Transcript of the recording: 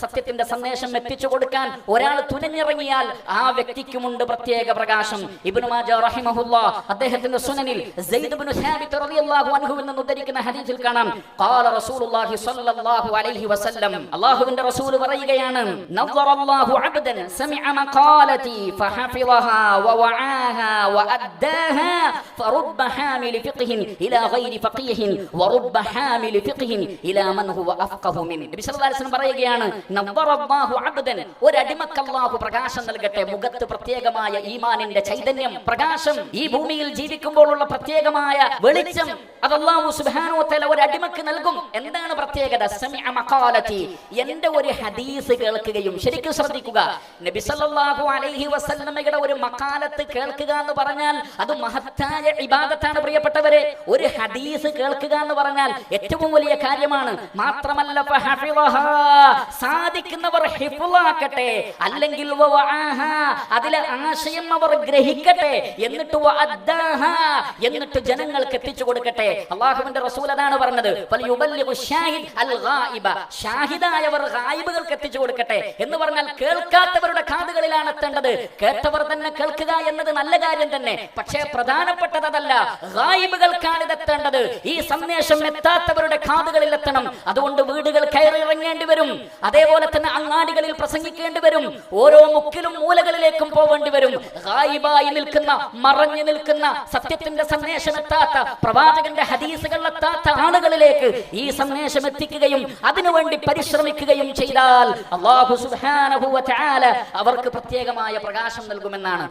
സത്യത്തിന്റെ സന്ദേശം എത്തിച്ചു കൊടുക്കാൻ ഒരാൾ തുനിഞ്ഞിറങ്ങിയാൽ ആ വ്യക്തിക്കുമുണ്ട് പ്രത്യേക പ്രകാശം. ഇബ്നു മാജാ റഹിമഹുല്ലാഹ് അദ്ദേഹത്തിന്റെ സുനനിൽ സയ്യിദ് ഇബ്നു സാബിത്ത് റളിയല്ലാഹു അൻഹുവിൽ നിന്ന് ഉദ്ധരിക്കുന്ന ഹദീസിൽ കാണാം, ഖാല റസൂലുള്ളാഹി സ്വല്ലല്ലാഹു അലൈഹി വസല്ലം, അല്ലാഹുവിന്റെ റസൂൽ പറയുകയാണ്, നദറല്ലാഹു അബ്ദൻ സമിഅ മഖാലതി ഫഹഫിളഹാ വവആഹാ വഅദ്ദാഹാ ഫറുബ്ബ ഹാമിൽ ഫിഖ്ഹിൻ ഇലാ ഗൈരി ഫഖീഹിൻ വറുബ്ബ ഹാമിൽ ഫിഖ്ഹിൻ ഇലാ മൻ ഹുവ അഫ്ഖഹു മിൻ. നബി സല്ലല്ലാഹു അലൈഹി വസല്ലം പറയുകയാണ്, ഒരു അടിമക്ക് അല്ലാഹു പ്രകാശം നൽകട്ടെ. മുഖത്ത് പ്രത്യേകമായ ഈമാനിന്റെ ചൈതന്യം, പ്രകാശം, ഈ ഭൂമിയിൽ ജീവിക്കുമ്പോഴുള്ള പ്രത്യേകമായ വെളിച്ചം അത് അല്ലാഹു സുബ്ഹാനഹു വ തആല ഒരു അടിമക്ക് നൽകും. എന്താണ് പ്രത്യേകത? സമിഅ മഖാലതി, എന്റെ ഒരു ഹദീസ് കേൾക്കുകയും. ശരിക്കും ശ്രദ്ധിക്കുക, നബി സല്ലല്ലാഹു അലൈഹി വസല്ലമയുടെ ഒരു മഖാലത്ത് കേൾക്കുക എന്ന് പറഞ്ഞാൽ അത് മഹത്തായ ഇബാദത്താണ് പ്രിയപ്പെട്ടവരെ. ഒരു ഹദീസ് കേൾക്കുക എന്ന് പറഞ്ഞാൽ ഏറ്റവും വലിയ കാര്യമാണ്. മാത്രമല്ല ഫഹഫിളഹാ, സാധിക്കുന്നവർ ഹിഫ്ളാക്കട്ടെ, അല്ലെങ്കിൽ അതിലെ ആശയം അവർ ഗ്രഹിക്കട്ടെ, എന്നിട്ട് എന്നിട്ട് ജനങ്ങൾക്ക് എത്തിച്ചു കൊടുക്കട്ടെ. അല്ലാഹുവിന്റെ റസൂൽ അതാണ് പറഞ്ഞത്, ഷാഹിദായവർ ഗായിബുകൾക്ക് എത്തിച്ചു കൊടുക്കട്ടെ എന്ന് പറഞ്ഞാൽ കേൾക്കാത്തവരുടെ കാതുകളിലാണ് എത്തേണ്ടത്. കേട്ടവർ തന്നെ കേൾക്കുക എന്നത് നല്ല കാര്യം തന്നെ, പക്ഷേ പ്രധാനപ്പെട്ടതല്ല, ഗായിബുകൾക്കാണ് ഇത് എത്തേണ്ടത്. ഈ സന്ദേശം എത്താത്തവരുടെ കാതുകളിൽ എത്തണം. അതുകൊണ്ട് വീടുകൾ കയറിയിറങ്ങേണ്ടി വരും, അതേപോലെ തന്നെ അങ്ങാടികളിൽ പ്രസംഗിക്കേണ്ടി വരും, ഓരോ മുക്കിലും മൂലകളിലേക്കും പോവേണ്ടി വരും. ഗായിബായി നിൽക്കുന്ന, മറഞ്ഞു നിൽക്കുന്ന, സത്യത്തിന്റെ സന്ദേശം എത്താത്ത, പ്രവാചകന്റെ ഹദീസുകൾ എത്താത്ത ആളുകളിലേക്ക് ഈ സന്ദേശം എത്തിക്കുകയും അതിനുവേണ്ടി പരിശ്രമിക്കുകയും ചെയ്താൽ അല്ലാഹു സുബ്ഹാനഹു വ തആല അവർക്ക് പ്രത്യേകമായ പ്രകാശം നൽകുമെന്നാണ്.